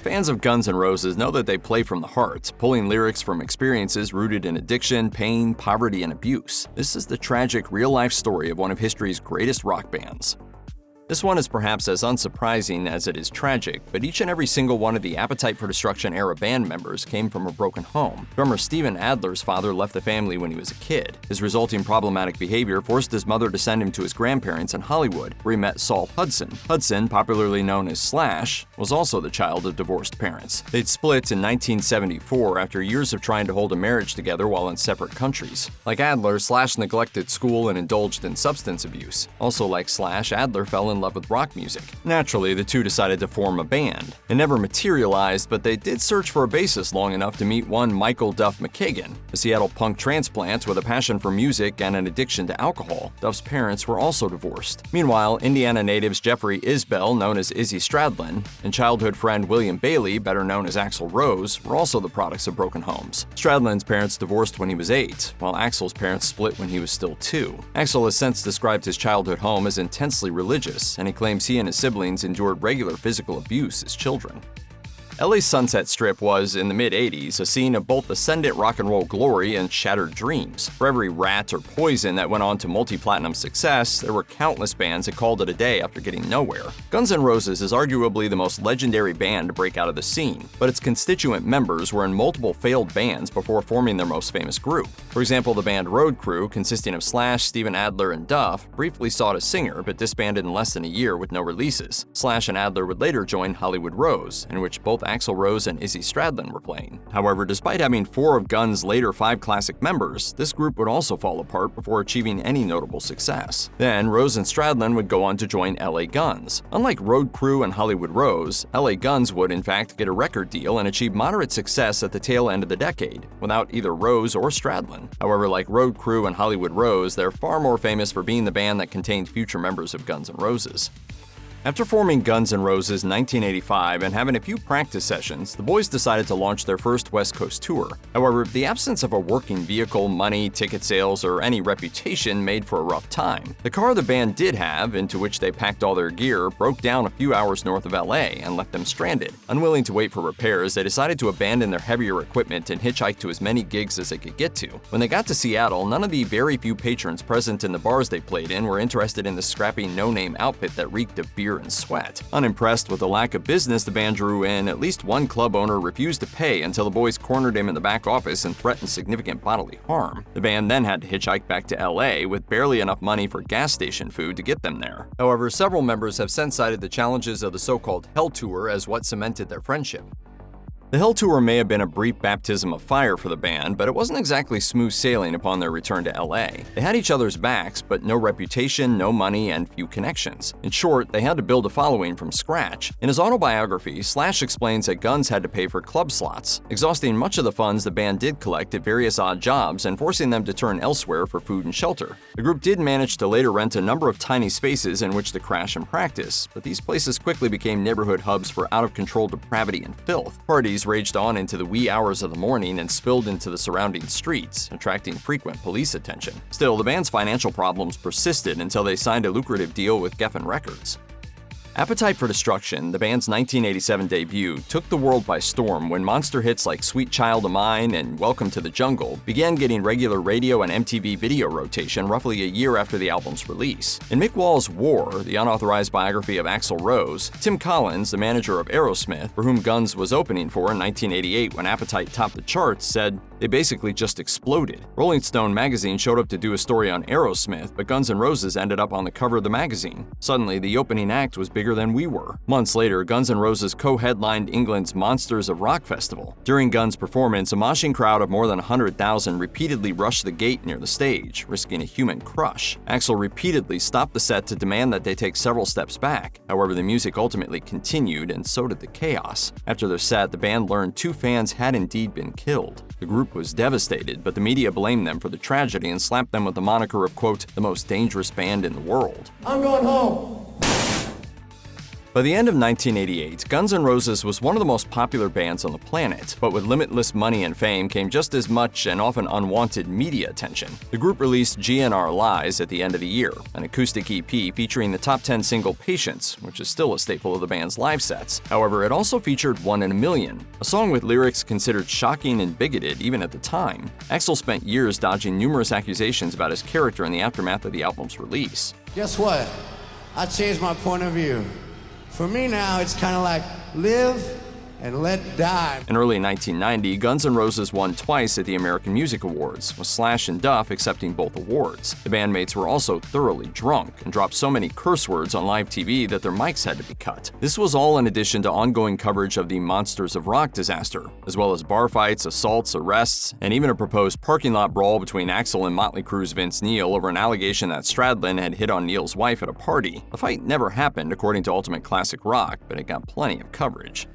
Fans of Guns N' Roses know that they play from the heart, pulling lyrics from experiences rooted in addiction, pain, poverty, and abuse. This is the tragic, real-life story of one of history's greatest rock bands. This one is perhaps as unsurprising as it is tragic, but each and every single one of the Appetite for Destruction era band members came from a broken home. Drummer Steven Adler's father left the family when he was a kid. His resulting problematic behavior forced his mother to send him to his grandparents in Hollywood, where he met Saul Hudson. Hudson, popularly known as Slash, was also the child of divorced parents. They'd split in 1974 after years of trying to hold a marriage together while in separate countries. Like Adler, Slash neglected school and indulged in substance abuse. Also like Slash, Adler fell in love with rock music. Naturally, the two decided to form a band. It never materialized, but they did search for a bassist long enough to meet one Michael Duff McKagan, a Seattle punk transplant with a passion for music and an addiction to alcohol. Duff's parents were also divorced. Meanwhile, Indiana natives Jeffrey Isbell, known as Izzy Stradlin, and childhood friend William Bailey, better known as Axl Rose, were also the products of broken homes. Stradlin's parents divorced when he was 8, while Axl's parents split when he was still 2. Axl has since described his childhood home as intensely religious, and he claims he and his siblings endured regular physical abuse as children. LA's Sunset Strip was, in the mid-'80s, a scene of both ascendant rock and roll glory and shattered dreams. For every Rat or Poison that went on to multi-platinum success, there were countless bands that called it a day after getting nowhere. Guns N' Roses is arguably the most legendary band to break out of the scene, but its constituent members were in multiple failed bands before forming their most famous group. For example, the band Road Crew, consisting of Slash, Steven Adler, and Duff, briefly sought a singer but disbanded in less than a year with no releases. Slash and Adler would later join Hollywood Rose, in which both Axl Rose and Izzy Stradlin were playing. However, despite having 4 of Guns' later 5 classic members, this group would also fall apart before achieving any notable success. Then, Rose and Stradlin would go on to join LA Guns. Unlike Road Crew and Hollywood Rose, LA Guns would in fact get a record deal and achieve moderate success at the tail end of the decade, without either Rose or Stradlin. However, like Road Crew and Hollywood Rose, they're far more famous for being the band that contained future members of Guns N' Roses. After forming Guns N' Roses in 1985 and having a few practice sessions, the boys decided to launch their first West Coast tour. However, the absence of a working vehicle, money, ticket sales, or any reputation made for a rough time. The car the band did have, into which they packed all their gear, broke down a few hours north of LA and left them stranded. Unwilling to wait for repairs, they decided to abandon their heavier equipment and hitchhike to as many gigs as they could get to. When they got to Seattle, none of the very few patrons present in the bars they played in were interested in the scrappy no-name outfit that reeked of beer and sweat. Unimpressed with the lack of business the band drew in, at least one club owner refused to pay until the boys cornered him in the back office and threatened significant bodily harm. The band then had to hitchhike back to LA with barely enough money for gas station food to get them there. However, several members have since cited the challenges of the so-called Hell Tour as what cemented their friendship. The Hell Tour may have been a brief baptism of fire for the band, but it wasn't exactly smooth sailing upon their return to LA. They had each other's backs, but no reputation, no money, and few connections. In short, they had to build a following from scratch. In his autobiography, Slash explains that Guns had to pay for club slots, exhausting much of the funds the band did collect at various odd jobs and forcing them to turn elsewhere for food and shelter. The group did manage to later rent a number of tiny spaces in which to crash and practice, but these places quickly became neighborhood hubs for out-of-control depravity and filth. Parties raged on into the wee hours of the morning and spilled into the surrounding streets, attracting frequent police attention. Still, the band's financial problems persisted until they signed a lucrative deal with Geffen Records. Appetite for Destruction, the band's 1987 debut, took the world by storm when monster hits like Sweet Child of Mine and Welcome to the Jungle began getting regular radio and MTV video rotation roughly a year after the album's release. In Mick Wall's War, the unauthorized biography of Axl Rose, Tim Collins, the manager of Aerosmith, for whom Guns was opening for in 1988 when Appetite topped the charts, said, "They basically just exploded." Rolling Stone magazine showed up to do a story on Aerosmith, but Guns N' Roses ended up on the cover of the magazine. Suddenly, the opening act was bigger than we were. Months later, Guns N' Roses co-headlined England's Monsters of Rock festival. During Guns' performance, a moshing crowd of more than 100,000 repeatedly rushed the gate near the stage, risking a human crush. Axl repeatedly stopped the set to demand that they take several steps back. However, the music ultimately continued, and so did the chaos. After their set, the band learned 2 fans had indeed been killed. The group was devastated, but the media blamed them for the tragedy and slapped them with the moniker of, quote, the most dangerous band in the world. I'm going home. By the end of 1988, Guns N' Roses was one of the most popular bands on the planet, but with limitless money and fame came just as much and often unwanted media attention. The group released GNR Lies at the end of the year, an acoustic EP featuring the top 10 single Patience, which is still a staple of the band's live sets. However, it also featured One in a Million, a song with lyrics considered shocking and bigoted even at the time. Axl spent years dodging numerous accusations about his character in the aftermath of the album's release. Guess what? I changed my point of view. For me now, it's kind of like live and let die. In early 1990, Guns N' Roses won twice at the American Music Awards, with Slash and Duff accepting both awards. The bandmates were also thoroughly drunk and dropped so many curse words on live TV that their mics had to be cut. This was all in addition to ongoing coverage of the Monsters of Rock disaster, as well as bar fights, assaults, arrests, and even a proposed parking lot brawl between Axl and Motley Crue's Vince Neil over an allegation that Stradlin had hit on Neil's wife at a party. The fight never happened, according to Ultimate Classic Rock, but it got plenty of coverage.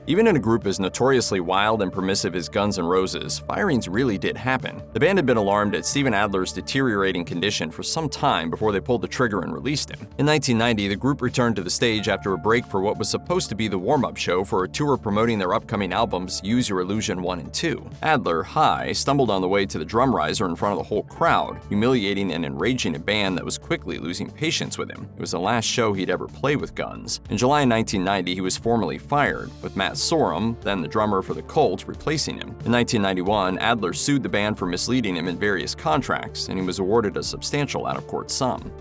Even in a group as notoriously wild and permissive as Guns N' Roses, firings really did happen. The band had been alarmed at Steven Adler's deteriorating condition for some time before they pulled the trigger and released him. In 1990, the group returned to the stage after a break for what was supposed to be the warm-up show for a tour promoting their upcoming albums Use Your Illusion 1 and 2. Adler, high, stumbled on the way to the drum riser in front of the whole crowd, humiliating and enraging a band that was quickly losing patience with him. It was the last show he'd ever play with Guns. In July 1990, he was formally fired, with Matt Sorum, then the drummer for the Cult, replacing him. In 1991, Adler sued the band for misleading him in various contracts, and he was awarded a substantial out-of-court sum.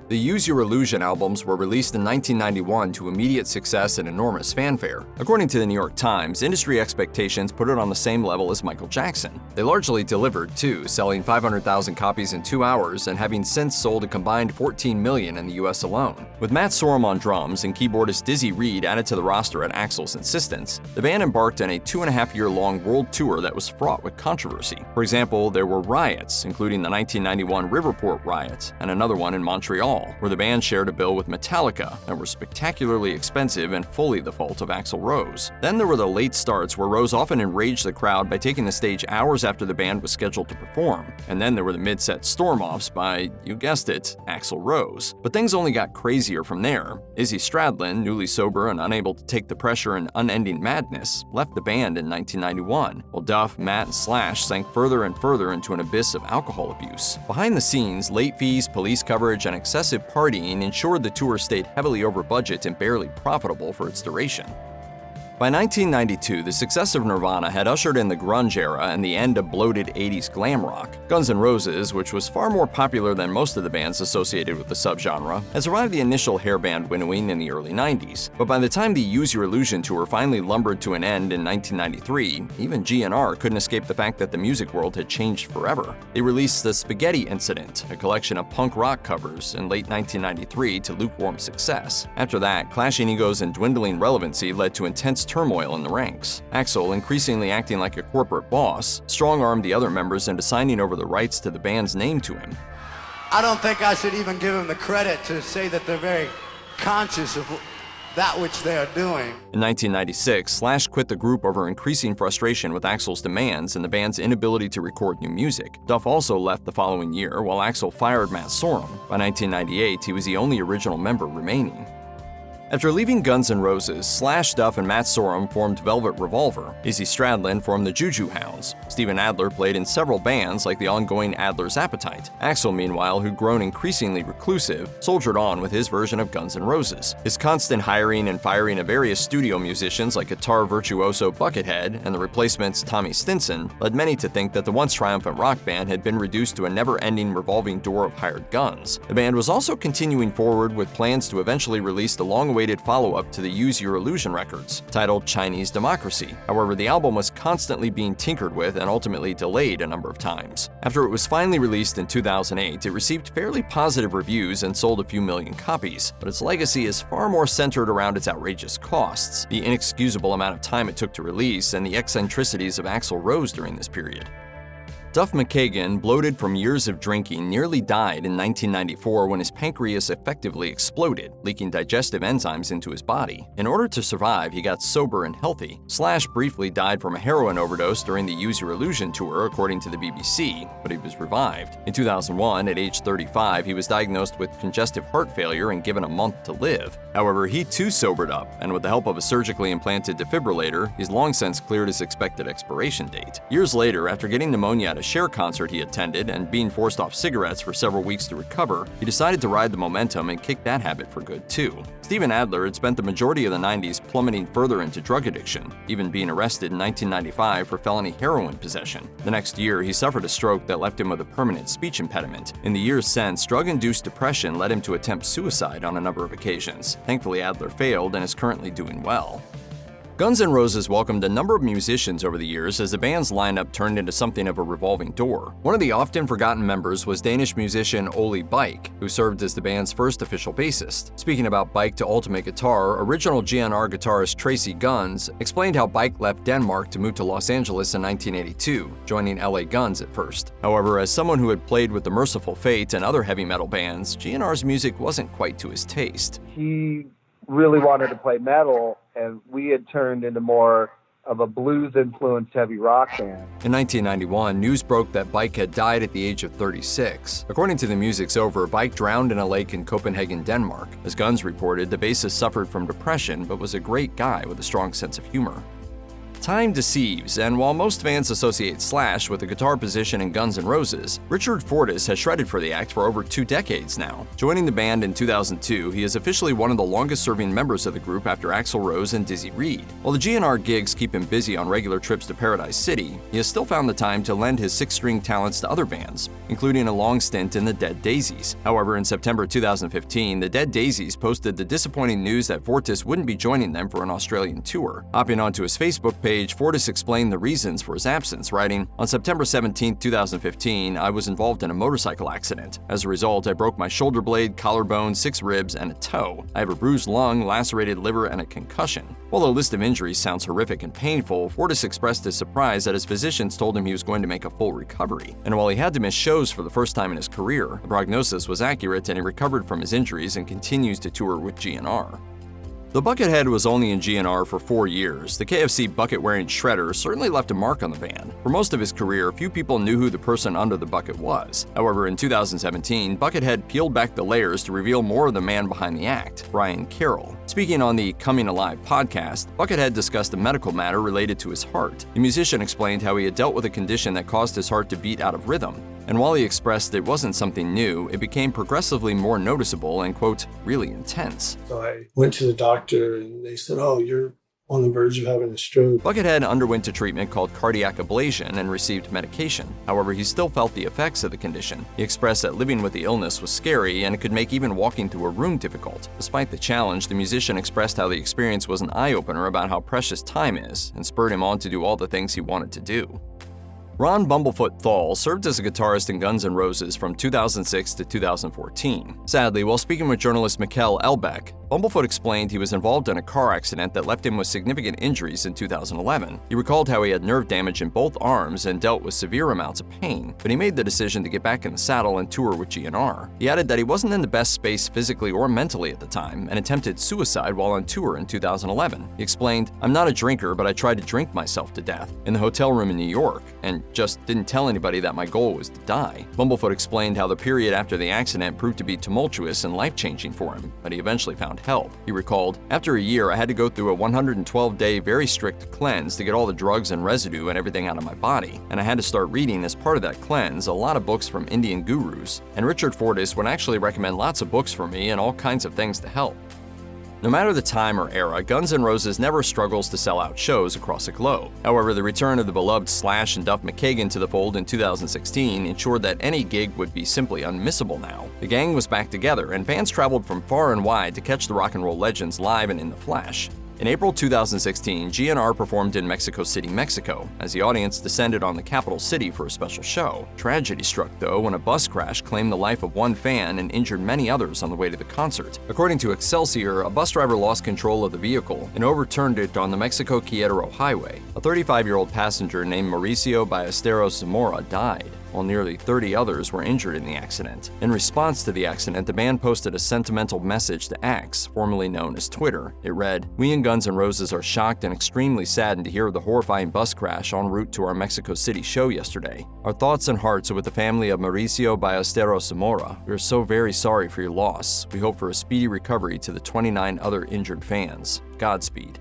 The Use Your Illusion albums were released in 1991 to immediate success and enormous fanfare. According to the New York Times, industry expectations put it on the same level as Michael Jackson. They largely delivered, too, selling 500,000 copies in 2 hours and having since sold a combined 14 million in the US alone. With Matt Sorum on drums and keyboardist Dizzy Reed added to the roster at Axl's insistence, the band embarked on a 2.5-year-long world tour that was fraught with controversy. For example, there were riots, including the 1991 Riverport riot and another one in Montreal, where the band shared a bill with Metallica that were spectacularly expensive and fully the fault of Axl Rose. Then there were the late starts where Rose often enraged the crowd by taking the stage hours after the band was scheduled to perform. And then there were the mid-set storm-offs by, you guessed it, Axl Rose. But things only got crazier from there. Izzy Stradlin, newly sober and unable to take the pressure and unending madness, left the band in 1991, while Duff, Matt, and Slash sank further and further into an abyss of alcohol abuse. Behind the scenes, late fees, police coverage, and excessive partying ensured the tour stayed heavily over budget and barely profitable for its duration. By 1992, the success of Nirvana had ushered in the grunge era and the end of bloated 80s glam rock. Guns N' Roses, which was far more popular than most of the bands associated with the subgenre, had survived the initial hairband winnowing in the early 90s. But by the time the Use Your Illusion tour finally lumbered to an end in 1993, even GNR couldn't escape the fact that the music world had changed forever. They released The Spaghetti Incident, a collection of punk rock covers, in late 1993 to lukewarm success. After that, clashing egos and dwindling relevancy led to intense turmoil in the ranks. Axl, increasingly acting like a corporate boss, strong-armed the other members into signing over the rights to the band's name to him. I don't think I should even give them the credit to say that they're very conscious of that which they are doing. In 1996, Slash quit the group over increasing frustration with Axl's demands and the band's inability to record new music. Duff also left the following year, while Axl fired Matt Sorum. By 1998, he was the only original member remaining. After leaving Guns N' Roses, Slash, Duff, and Matt Sorum formed Velvet Revolver. Izzy Stradlin formed the Juju Hounds. Steven Adler played in several bands like the ongoing Adler's Appetite. Axl, meanwhile, who'd grown increasingly reclusive, soldiered on with his version of Guns N' Roses. His constant hiring and firing of various studio musicians like guitar virtuoso Buckethead and the Replacement's Tommy Stinson led many to think that the once triumphant rock band had been reduced to a never-ending revolving door of hired guns. The band was also continuing forward with plans to eventually release the long-awaited follow-up to the Use Your Illusion records, titled Chinese Democracy. However, the album was constantly being tinkered with and ultimately delayed a number of times. After it was finally released in 2008, it received fairly positive reviews and sold a few million copies, but its legacy is far more centered around its outrageous costs, the inexcusable amount of time it took to release, and the eccentricities of Axl Rose during this period. Duff McKagan, bloated from years of drinking, nearly died in 1994 when his pancreas effectively exploded, leaking digestive enzymes into his body. In order to survive, he got sober and healthy. Slash briefly died from a heroin overdose during the Use Your Illusion tour, according to the BBC, but he was revived. In 2001, at age 35, he was diagnosed with congestive heart failure and given a month to live. However, he too sobered up, and with the help of a surgically implanted defibrillator, he's long since cleared his expected expiration date. Years later, after getting pneumonia at a Cher concert he attended and being forced off cigarettes for several weeks to recover, he decided to ride the momentum and kick that habit for good too. Steven Adler had spent the majority of the 90s plummeting further into drug addiction, even being arrested in 1995 for felony heroin possession. The next year, he suffered a stroke that left him with a permanent speech impediment. In the years since, drug-induced depression led him to attempt suicide on a number of occasions. Thankfully, Adler failed and is currently doing well. Guns N' Roses welcomed a number of musicians over the years as the band's lineup turned into something of a revolving door. One of the often forgotten members was Danish musician Ole Beich, who served as the band's first official bassist. Speaking about Beich to Ultimate Guitar, original GNR guitarist Tracy Guns explained how Beich left Denmark to move to Los Angeles in 1982, joining LA Guns at first. However, as someone who had played with the Merciful Fate and other heavy metal bands, GNR's music wasn't quite to his taste. He really wanted to play metal, and we had turned into more of a blues-influenced heavy rock band. In 1991, news broke that Beich had died at the age of 36. According to the Music's Over, Beich drowned in a lake in Copenhagen, Denmark. As Guns reported, the bassist suffered from depression but was a great guy with a strong sense of humor. Time deceives, and while most fans associate Slash with the guitar position in Guns N' Roses, Richard Fortus has shredded for the act for over 2 decades now. Joining the band in 2002, he is officially one of the longest-serving members of the group after Axl Rose and Dizzy Reed. While the GNR gigs keep him busy on regular trips to Paradise City, he has still found the time to lend his 6-string talents to other bands, including a long stint in the Dead Daisies. However, in September 2015, the Dead Daisies posted the disappointing news that Fortus wouldn't be joining them for an Australian tour. Hopping onto his Facebook page, Fortus explained the reasons for his absence, writing, "On September 17, 2015, I was involved in a motorcycle accident. As a result, I broke my shoulder blade, collarbone, 6 ribs, and a toe. I have a bruised lung, lacerated liver, and a concussion." While the list of injuries sounds horrific and painful, Fortus expressed his surprise that his physicians told him he was going to make a full recovery. And while he had to miss shows for the first time in his career, the prognosis was accurate and he recovered from his injuries and continues to tour with GNR. The Buckethead was only in GNR for 4 years. The KFC bucket-wearing shredder certainly left a mark on the band. For most of his career, few people knew who the person under the bucket was. However, in 2017, Buckethead peeled back the layers to reveal more of the man behind the act, Brian Carroll. Speaking on the Coming Alive podcast, Buckethead discussed a medical matter related to his heart. The musician explained how he had dealt with a condition that caused his heart to beat out of rhythm. And while he expressed it wasn't something new, it became progressively more noticeable and, quote, really intense. So I went to the doctor and they said, "Oh, you're on the verge of having a stroke." Buckethead underwent a treatment called cardiac ablation and received medication. However, he still felt the effects of the condition. He expressed that living with the illness was scary and it could make even walking through a room difficult. Despite the challenge, the musician expressed how the experience was an eye-opener about how precious time is and spurred him on to do all the things he wanted to do. Ron Bumblefoot Thal served as a guitarist in Guns N' Roses from 2006 to 2014. Sadly, while speaking with journalist Mikkel Elbeck, Bumblefoot explained he was involved in a car accident that left him with significant injuries in 2011. He recalled how he had nerve damage in both arms and dealt with severe amounts of pain, but he made the decision to get back in the saddle and tour with GNR. He added that he wasn't in the best space physically or mentally at the time and attempted suicide while on tour in 2011. He explained, "I'm not a drinker, but I tried to drink myself to death in the hotel room in New York and just didn't tell anybody that my goal was to die." Bumblefoot explained how the period after the accident proved to be tumultuous and life-changing for him, but he eventually found help. He recalled, "After a year, I had to go through a 112-day very strict cleanse to get all the drugs and residue and everything out of my body, and I had to start reading as part of that cleanse a lot of books from Indian gurus, and Richard Fortus would actually recommend lots of books for me and all kinds of things to help." No matter the time or era, Guns N' Roses never struggles to sell out shows across the globe. However, the return of the beloved Slash and Duff McKagan to the fold in 2016 ensured that any gig would be simply unmissable now. The gang was back together, and fans traveled from far and wide to catch the rock and roll legends live and in the flesh. In April 2016, GNR performed in Mexico City, Mexico, as the audience descended on the capital city for a special show. Tragedy struck, though, when a bus crash claimed the life of one fan and injured many others on the way to the concert. According to Excelsior, a bus driver lost control of the vehicle and overturned it on the Mexico-Querétaro highway. A 35-year-old passenger named Mauricio Ballesteros Zamora died, while nearly 30 others were injured in the accident. In response to the accident, the band posted a sentimental message to X, formerly known as Twitter. It read, "We in Guns N' Roses are shocked and extremely saddened to hear of the horrifying bus crash en route to our Mexico City show yesterday. Our thoughts and hearts are with the family of Mauricio Ballesteros Zamora. We are so very sorry for your loss. We hope for a speedy recovery to the 29 other injured fans. Godspeed."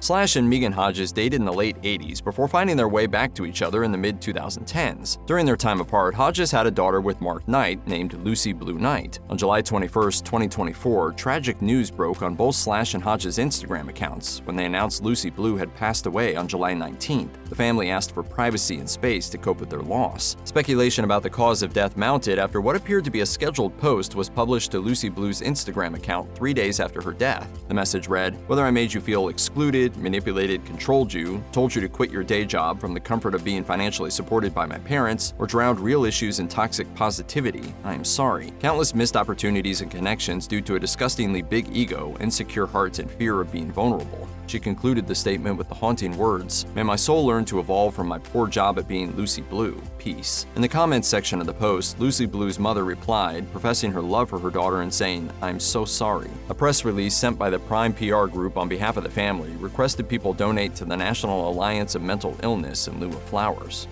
Slash and Megan Hodges dated in the late 80s before finding their way back to each other in the mid-2010s. During their time apart, Hodges had a daughter with Mark Knight named Lucy Blue Knight. On July 21, 2024, tragic news broke on both Slash and Hodges' Instagram accounts when they announced Lucy Blue had passed away on July 19th. The family asked for privacy and space to cope with their loss. Speculation about the cause of death mounted after what appeared to be a scheduled post was published to Lucy Blue's Instagram account 3 days after her death. The message read, "Whether I made you feel excluded, manipulated, controlled you, told you to quit your day job from the comfort of being financially supported by my parents, or drowned real issues in toxic positivity, I am sorry. Countless missed opportunities and connections due to a disgustingly big ego, insecure heart, and fear of being vulnerable." She concluded the statement with the haunting words, "May my soul learn to evolve from my poor job at being Lucy Blue. Peace." In the comments section of the post, Lucy Blue's mother replied, professing her love for her daughter and saying, "I'm so sorry." A press release sent by the Prime PR Group on behalf of the family requested people donate to the National Alliance of Mental Illness in lieu of flowers.